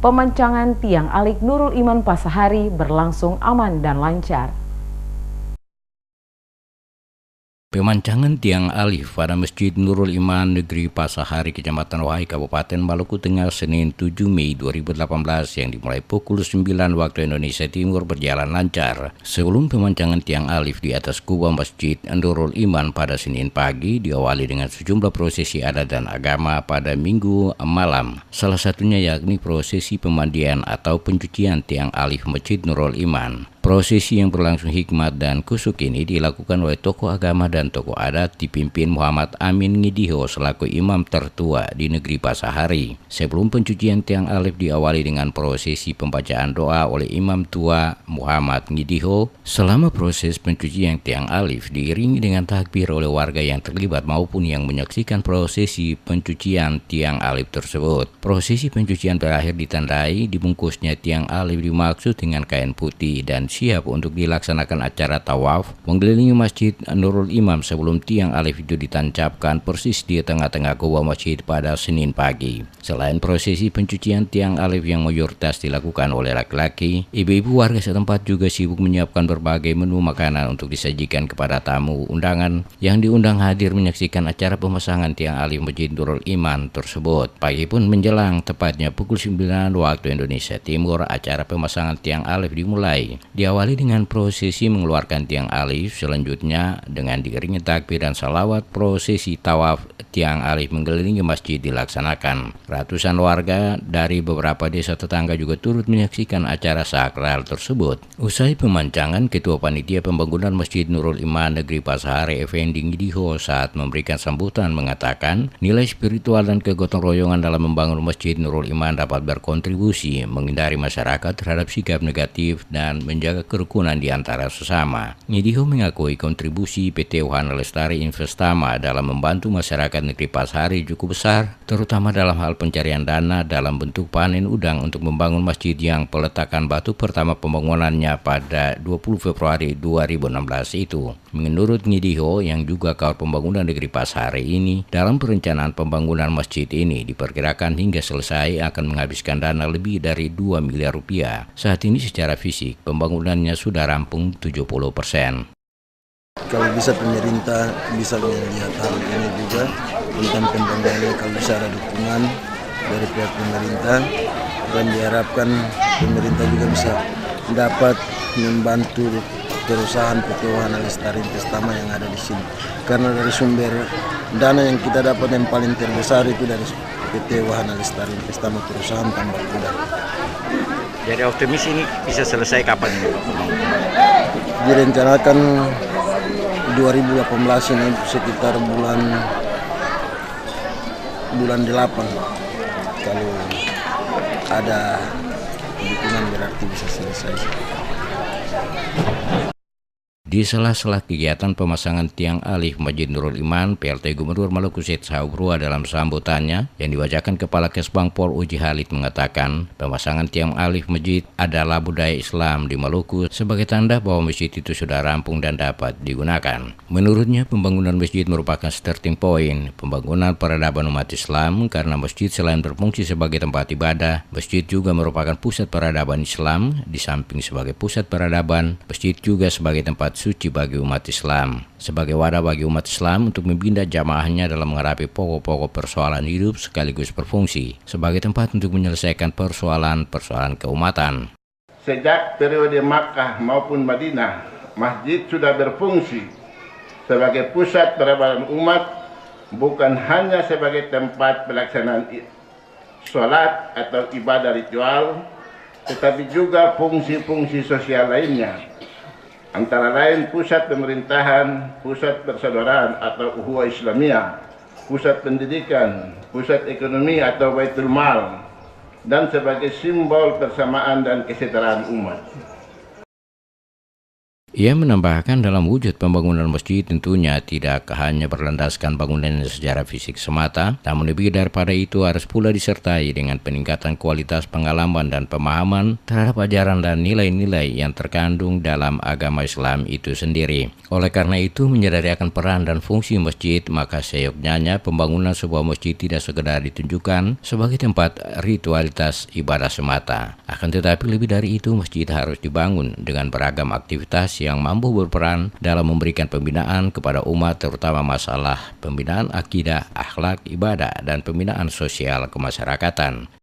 pemancangan tiang alik Nurul Iman Pasahari berlangsung aman dan lancar. Pemancangan tiang alif pada Masjid Nurul Iman Negeri Pasahari, Kecamatan Wahai, Kabupaten Maluku Tengah, Senin 7 Mei 2018 yang dimulai pukul 9 waktu Indonesia Timur berjalan lancar. Sebelum pemancangan tiang alif di atas kubah Masjid Nurul Iman pada Senin pagi diawali dengan sejumlah prosesi adat dan agama pada Minggu malam. Salah satunya yakni prosesi pemandian atau pencucian tiang alif Masjid Nurul Iman. Prosesi yang berlangsung hikmat dan kusuk ini dilakukan oleh tokoh agama dan tokoh adat dipimpin Muhammad Amin Ngidiho selaku imam tertua di negeri Pasahari. Sebelum pencucian tiang alif diawali dengan prosesi pembacaan doa oleh imam tua Muhammad Ngidiho. Selama proses pencucian tiang alif diiringi dengan takbir oleh warga yang terlibat maupun yang menyaksikan prosesi pencucian tiang alif tersebut. Prosesi pencucian terakhir ditandai dibungkusnya tiang alif dimaksud dengan kain putih dan siap untuk dilaksanakan acara tawaf mengelilingi Masjid Nurul Iman sebelum tiang alif itu ditancapkan persis di tengah-tengah kubah masjid pada Senin pagi. Selain prosesi pencucian tiang alif yang mayoritas dilakukan oleh laki-laki, ibu-ibu warga setempat juga sibuk menyiapkan berbagai menu makanan untuk disajikan kepada tamu undangan yang diundang hadir menyaksikan acara pemasangan tiang alif Masjid Nurul Iman tersebut. Pagi pun menjelang tepatnya pukul 9 waktu Indonesia Timur, acara pemasangan tiang alif dimulai. Diawali dengan prosesi mengeluarkan tiang alif, selanjutnya dengan diiringi takbir dan salawat prosesi tawaf tiang alif mengelilingi masjid dilaksanakan. Ratusan warga dari beberapa desa tetangga juga turut menyaksikan acara sakral tersebut. Usai pemancangan, Ketua Panitia Pembangunan Masjid Nurul Iman Negeri Pasahari Effendi Ngidiho saat memberikan sambutan mengatakan nilai spiritual dan kegotong royongan dalam membangun Masjid Nurul Iman dapat berkontribusi menghindari masyarakat terhadap sikap negatif dan menjaga kerukunan di antara sesama. Ngidiho mengakui kontribusi PT Wahana Lestari Investama dalam membantu masyarakat negeri Pasahari cukup besar, terutama dalam hal pencarian dana dalam bentuk panen udang untuk membangun masjid yang peletakan batu pertama pembangunannya pada 20 Februari 2016 itu. Menurut Ngidiho yang juga kawal pembangunan negeri Pasahari ini, dalam perencanaan pembangunan masjid ini diperkirakan hingga selesai akan menghabiskan dana lebih dari 2 miliar rupiah. Saat ini secara fisik pembangunannya sudah rampung 70%. Kalau bisa pemerintah bisa melihat hal ini juga tentang pembangunan, kalau bisa ada dukungan dari pihak pemerintah, dan diharapkan pemerintah juga bisa dapat membantu perusahaan PT Wahana Lestari Investama yang ada di sini. Karena dari sumber dana yang kita dapat yang paling terbesar itu dari PT Wahana Lestari Investama, perusahaan tambak udang. Jadi optimis ini bisa selesai kapan ini? Direncanakan 2018 ini sekitar bulan 8 kalau ada dukungan berarti bisa selesai. Di sela-sela kegiatan pemasangan tiang alif Masjid Nurul Iman, PLT Gubernur Maluku Syed Sahubrua dalam sambutannya yang dibacakan Kepala Kesbang Pol Uji Halid mengatakan pemasangan tiang alif masjid adalah budaya Islam di Maluku sebagai tanda bahwa masjid itu sudah rampung dan dapat digunakan. Menurutnya pembangunan masjid merupakan starting point pembangunan peradaban umat Islam karena masjid selain berfungsi sebagai tempat ibadah, masjid juga merupakan pusat peradaban Islam. Di samping sebagai pusat peradaban, masjid juga sebagai tempat suci bagi umat Islam, sebagai wadah bagi umat Islam untuk membina jamaahnya dalam menghadapi pokok-pokok persoalan hidup sekaligus berfungsi sebagai tempat untuk menyelesaikan persoalan-persoalan keumatan. Sejak periode Makkah maupun Madinah, masjid sudah berfungsi sebagai pusat peradaban umat, bukan hanya sebagai tempat pelaksanaan sholat atau ibadah ritual, tetapi juga fungsi-fungsi sosial lainnya. Antara lain pusat pemerintahan, pusat persaudaraan atau ukhuwah Islamiyah, pusat pendidikan, pusat ekonomi atau baitul mal, dan sebagai simbol persamaan dan kesetaraan umat. Ia menambahkan dalam wujud pembangunan masjid tentunya tidak hanya berlandaskan bangunan secara fisik semata, namun lebih daripada itu harus pula disertai dengan peningkatan kualitas pengalaman dan pemahaman terhadap ajaran dan nilai-nilai yang terkandung dalam agama Islam itu sendiri. Oleh karena itu, menyadari akan peran dan fungsi masjid, maka seyogyanya pembangunan sebuah masjid tidak sekedar ditunjukkan sebagai tempat ritualitas ibadah semata. Akan tetapi lebih dari itu, masjid harus dibangun dengan beragam aktivitas yang mampu berperan dalam memberikan pembinaan kepada umat, terutama masalah pembinaan akidah, akhlak, ibadah, dan pembinaan sosial kemasyarakatan.